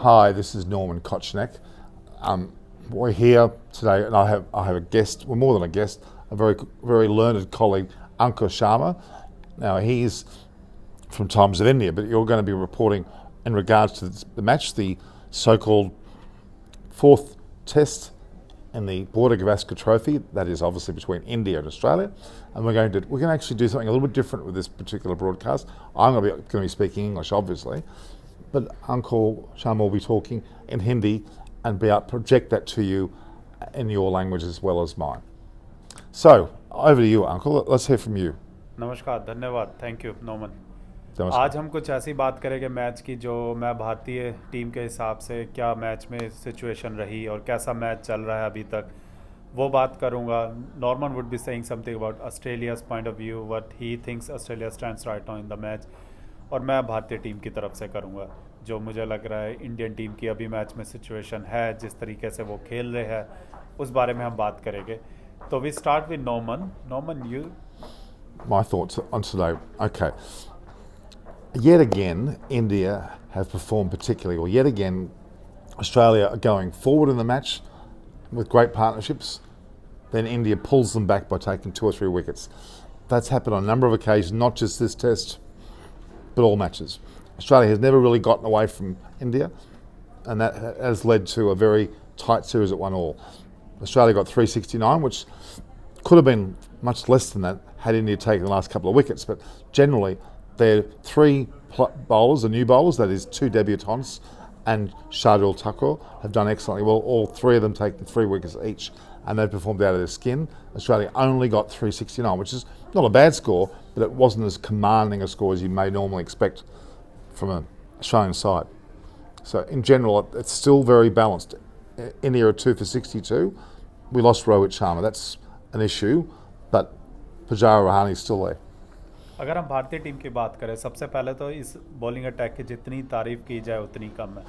Hi, this is Norman Kochannek. We're here today, and I have a guest. Well, more than a guest, a very learned colleague, Ankur Sharma. Now he's from Times of India, but you're going to be reporting in regards to the match, the so-called fourth test in the Border Gavaskar Trophy. That is obviously between India and Australia, and we're going to actually do something a little bit different with this particular broadcast. I'm going to be speaking English, obviously, but Ankur Sharma will be talking in Hindi and be able to project that to you in your language as well as mine. So, over to you, Uncle. Let's hear from you. नमस्कार, धन्यवाद, thank you Noman. Namaskar. आज हम कुछ ऐसी बात करेंगे match की जो मैं भारतीय टीम के हिसाब से क्या मैच में सिचुएशन रही और कैसा मैच चल रहा है अभी तक, वो बात करूंगा। Norman would be saying something about Australia's point of view, what he thinks Australia stands right now in the match, और मैं भारतीय टीम की तरफ से करूंगा जो मुझे लग रहा है इंडियन टीम की अभी मैच में सिचुएशन है, जिस तरीके से वो खेल रहे हैं उस बारे में हम बात करेंगे। तो we start with Norman you. My thoughts on today. Okay. Yet again, India have performed particularly well. Yet again, Australia are going forward in the match with great partnerships. Then India pulls them back by taking 2 or 3 wickets. That's happened on a number of occasions, not just this test, but all matches. Australia has never really gotten away from India, and that has led to a very tight series at 1-1. Australia got 369, which could have been much less than that had India taken the last couple of wickets, but generally their 3 bowlers, the new bowlers, that is 2 debutants and Shardul Thakur, have done excellently well, all 3 of them taking 3 wickets each, and they've performed out of their skin. Australia only got 369, which is not a bad score, but it wasn't as commanding a score as you may normally expect from an Australian side. So in general, it's still very balanced. India are 2 for 62. We lost Rohit Sharma. That's an issue, but Pujara Rahane is still there. अगर हम भारतीय team की बात करें, सबसे पहले तो इस बॉलिंग अटैक की जितनी तारीफ़ की जाए उतनी कम है।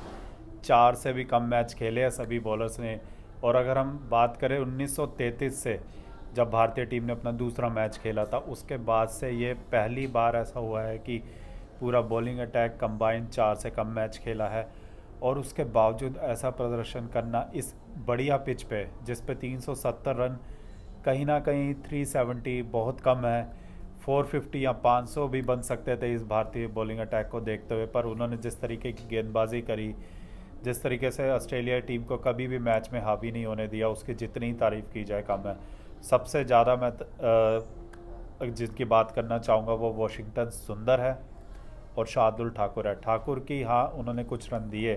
4 से भी कम मैच खेले हैं सभी बॉलर्स ने, और अगर हम बात करें 1933 से जब भारतीय टीम ने अपना दूसरा मैच खेला था, उसके बाद से ये पहली बार ऐसा हुआ है कि पूरा बॉलिंग अटैक कंबाइन 4 से कम मैच खेला है, और उसके बावजूद ऐसा प्रदर्शन करना इस बढ़िया पिच पे, जिस पे 370 रन कहीं ना कहीं 370 बहुत कम है, 450 या 500 भी बन सकते थे इस भारतीय बॉलिंग अटैक को देखते हुए, पर उन्होंने जिस तरीके की गेंदबाजी करी, जिस तरीके से ऑस्ट्रेलिया टीम को कभी भी मैच में हावी नहीं होने दिया, उसकी जितनी तारीफ़ की जाए कम है। सबसे ज़्यादा मैं जिनकी बात करना चाहूँगा वो वॉशिंगटन सुंदर है और शार्दुल ठाकुर है। ठाकुर की हाँ उन्होंने कुछ रन दिए,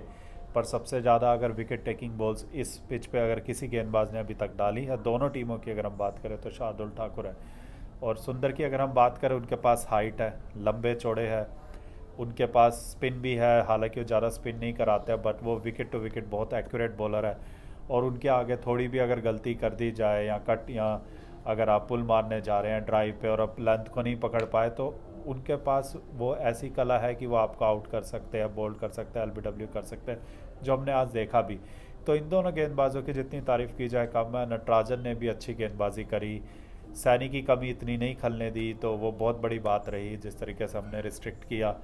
पर सबसे ज़्यादा अगर विकेट टेकिंग बॉल्स इस पिच पे अगर किसी गेंदबाज ने अभी तक डाली है, दोनों टीमों की अगर हम बात करें तो शार्दुल ठाकुर है। और सुंदर की अगर हम बात करें, उनके पास हाइट है, लंबे चौड़े हैं, उनके पास स्पिन भी है, हालांकि वो ज़्यादा स्पिन नहीं कराते हैं, बट वो विकेट टू विकेट बहुत एक्यूरेट बॉलर है। और उनके आगे थोड़ी भी अगर गलती कर दी जाए या कट, या अगर आप पुल मारने जा रहे हैं ड्राइव पे और आप लेंथ को नहीं पकड़ पाए, तो उनके पास वो ऐसी कला है कि वो आपको आउट कर सकते हैं, बोल्ड कर सकते हैं, एलबीडब्ल्यू कर सकते हैं, जो हमने आज देखा भी। तो इन दोनों गेंदबाजों की जितनी तारीफ़ की जाए कम है। नटराजन ने भी अच्छी गेंदबाजी करी, सैनी की कमी इतनी नहीं खलने दी, तो वो बहुत बड़ी बात रही जिस तरीके से हमने रिस्ट्रिक्ट किया।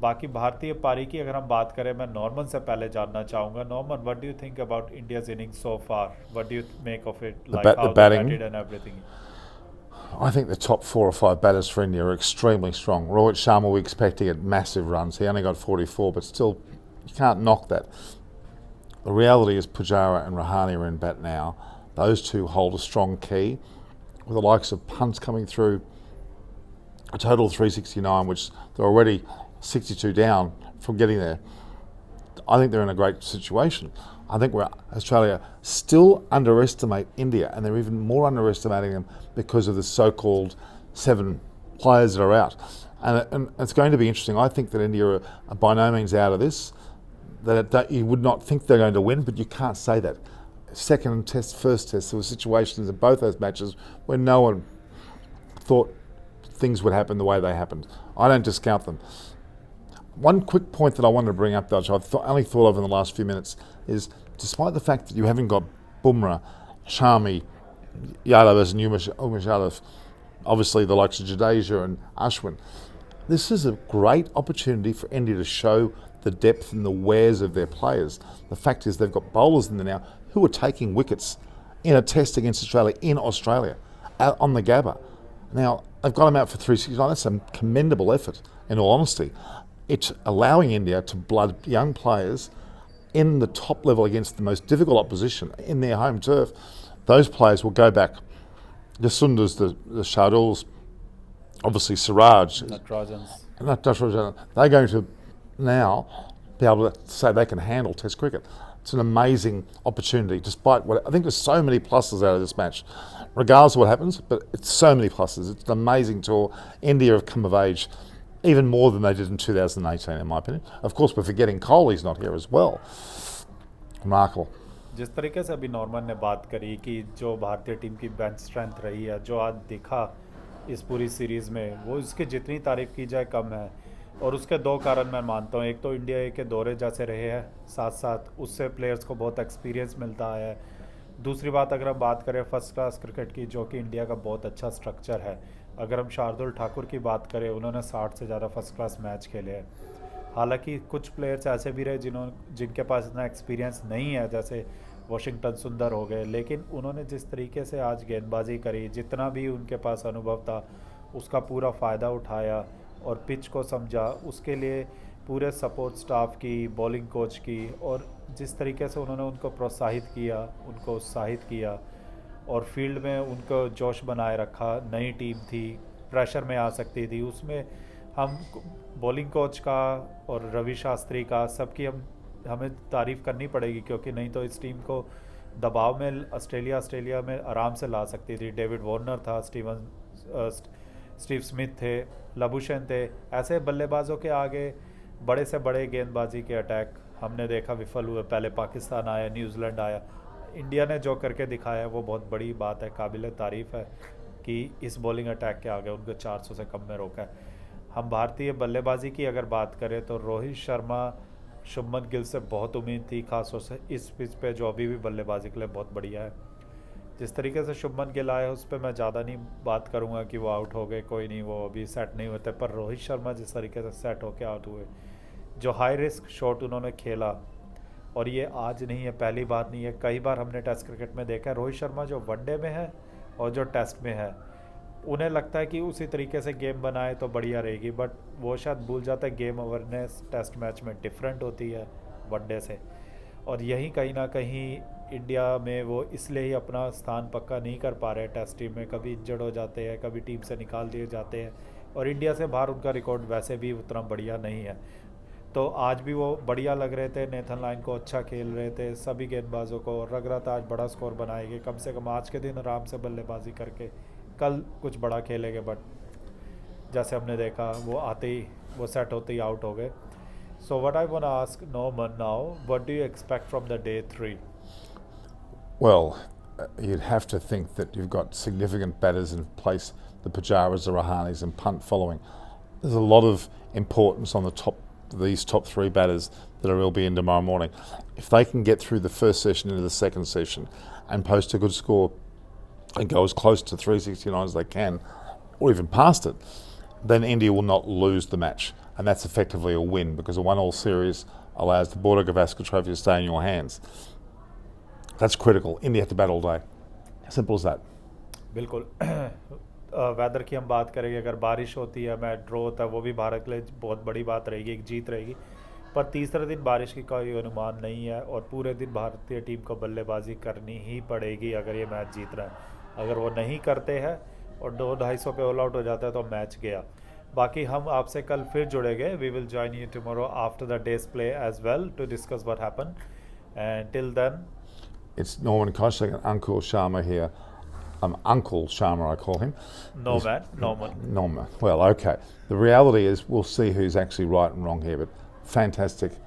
बाकी भारतीय पारी की अगर हम बात करें, मैं नॉर्मन से पहले जानना चाहूँगा। Norman, what do you think about India's inning so far? What do you make of it, like how they batted and everything? I think the top 4 or 5 batters for India are extremely strong. Rohit Sharma, we expect to get massive runs. He only got 44, but still, you can't knock that. The reality is Pujara and Rahane are in bat now. Those two hold a strong key, with the likes of punts coming through a total of 369, which they're already 62 down from getting there. I think they're in a great situation. I think Australia still underestimate India, and they're even more underestimating them because of the so-called 7 players that are out. And it's going to be interesting. I think that India are by no means out of this. That you would not think they're going to win, but you can't say that. Second test, first test, there were situations in both those matches where no one thought things would happen the way they happened. I don't discount them. One quick point that I wanted to bring up, though, which I've only thought of in the last few minutes, is despite the fact that you haven't got Bumrah, Shami, Yadav and Umesh Yadav, obviously the likes of Jadeja and Ashwin, this is a great opportunity for India to show the depth and the wares of their players. The fact is they've got bowlers in there now who are taking wickets in a test against Australia in Australia out on the Gabba. Now, they've got them out for 369. That's a commendable effort, in all honesty. It's allowing India to blood young players in the top level against the most difficult opposition in their home turf. Those players will go back. The Sundars, the Shaduls, obviously Siraj. Natrajans. They're going to now be able to say they can handle Test cricket. It's an amazing opportunity, despite what I think there's so many pluses out of this match, regardless of what happens. But it's so many pluses. It's an amazing tour. India have come of age even more than they did in 2018, in my opinion. Of course, we're forgetting Kohli's not here as well. Remarkable. जिस तरीके से अभी Norman ने बात करी कि जो भारतीय टीम की बेंच स्ट्रेंथ रही है, जो आज दिखा इस पूरी सीरीज़ में, वो इसकी जितनी तारीफ़ की जाए कम है। और उसके दो कारण मैं मानता हूँ। एक तो इंडिया ए के दौरे जैसे रहे हैं, साथ साथ उससे प्लेयर्स को बहुत एक्सपीरियंस मिलता है। दूसरी बात, अगर हम बात करें फर्स्ट क्लास क्रिकेट की, जो कि इंडिया का बहुत अच्छा स्ट्रक्चर है। अगर हम शार्दुल ठाकुर की बात करें, उन्होंने 60 से ज़्यादा फर्स्ट क्लास मैच खेले हैं। हालांकि कुछ प्लेयर्स ऐसे भी रहे जिनके पास इतना एक्सपीरियंस नहीं है, जैसे वाशिंगटन सुंदर हो गए, लेकिन उन्होंने जिस तरीके से आज गेंदबाजी करी, जितना भी उनके पास अनुभव था उसका पूरा फ़ायदा उठाया और पिच को समझा। उसके लिए पूरे सपोर्ट स्टाफ की, बॉलिंग कोच की, और जिस तरीके से उन्होंने उनको प्रोत्साहित किया, उनको उत्साहित किया और फील्ड में उनको जोश बनाए रखा। नई टीम थी, प्रेशर में आ सकती थी, उसमें हम बॉलिंग कोच का और रवि शास्त्री का सबकी हमें तारीफ़ करनी पड़ेगी, क्योंकि नहीं तो इस टीम को दबाव में ऑस्ट्रेलिया में आराम से ला सकती थी। डेविड वार्नर था, स्टीव स्मिथ थे, लबुशेन थे। ऐसे बल्लेबाजों के आगे बड़े से बड़े गेंदबाजी के अटैक हमने देखा विफल हुए। पहले पाकिस्तान आया, न्यूजीलैंड आया। इंडिया ने जो करके दिखाया वो बहुत बड़ी बात है, काबिल तारीफ़ है कि इस बॉलिंग अटैक के आगे उनको 400 से कम में रोका है। हम भारतीय बल्लेबाजी की अगर बात करें तो रोहित शर्मा, शुभमन गिल से बहुत उम्मीद थी, खासतौर से इस पिच पे जो अभी भी बल्लेबाजी के लिए बहुत बढ़िया है। जिस तरीके से शुभमन गिल आए उस पर मैं ज़्यादा नहीं बात करूँगा कि वो आउट हो गए, कोई नहीं, वो अभी सेट नहीं होते। पर रोहित शर्मा जिस तरीके से सेट होके आउट हुए, जो हाई रिस्क शॉट उन्होंने खेला, और ये आज नहीं है, पहली बार नहीं है, कई बार हमने टेस्ट क्रिकेट में देखा है रोहित शर्मा जो वनडे में है और जो टेस्ट में है, उन्हें लगता है कि उसी तरीके से गेम बनाए तो बढ़िया रहेगी, बट वो शायद भूल जाता है गेम अवेयरनेस टेस्ट मैच में डिफरेंट होती है वनडे से। और यही कहीं ना कहीं इंडिया में वो इसलिए ही अपना स्थान पक्का नहीं कर पा रहे टेस्ट टीम में। कभी इंजर्ड हो जाते हैं, कभी टीम से निकाल दिए जाते हैं, और इंडिया से बाहर उनका रिकॉर्ड वैसे भी उतना बढ़िया नहीं है। तो आज भी वो बढ़िया लग रहे थे, नेथन लाइन को अच्छा खेल रहे थे, सभी गेंदबाजों को, और लग रहा था आज बड़ा स्कोर बनाएंगे। कम से कम आज के दिन आराम से बल्लेबाजी करके कल कुछ बड़ा खेलेंगे, बट जैसे हमने देखा वो आते ही, वो सेट होते ही आउट हो गए। So what I want to ask Norman now, what do you expect from the day 3? Well, you'd have to think that you've got significant batters in place, the Pujaras, the Rahanes and Punt following. There's a lot of importance on these top three batters that will be in tomorrow morning. If they can get through the first session into the second session and post a good score and go as close to 369 as they can, or even past it, then India will not lose the match. And that's effectively a win, because a 1-all series allows the Border Gavaskar trophy to stay in your hands. That's critical. India have to bat all day. Simple as that. बिल्कुल। Weather की हम बात करेंगे, अगर बारिश होती है, match draw होता है, वो भी भारत के लिए बहुत बड़ी बात रहेगी, एक जीत रहेगी। पर तीसरे दिन बारिश की कोई अनुमान नहीं है, और पूरे दिन भारतीय टीम को बल्लेबाजी करनी ही पड़ेगी अगर ये मैच जीतना है। अगर वो नहीं करते हैं और 200-250 पे ऑल आउट हो जाता है तो मैच गया। बाकी हम आपसे कल फिर जुड़ेंगे। We will join you tomorrow after the day's play as well to discuss what happen, and till then It's Norman Kochannek Ankur Sharma here. Uncle Sharma, I call him. Norman. Well, okay. The reality is we'll see who's actually right and wrong here, but fantastic.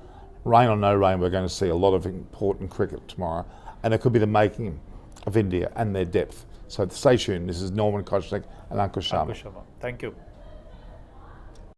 Rain or no rain, we're going to see a lot of important cricket tomorrow, and it could be the making of India and their depth. So stay tuned. This is Norman Kochannek and Ankur Sharma. Thank you.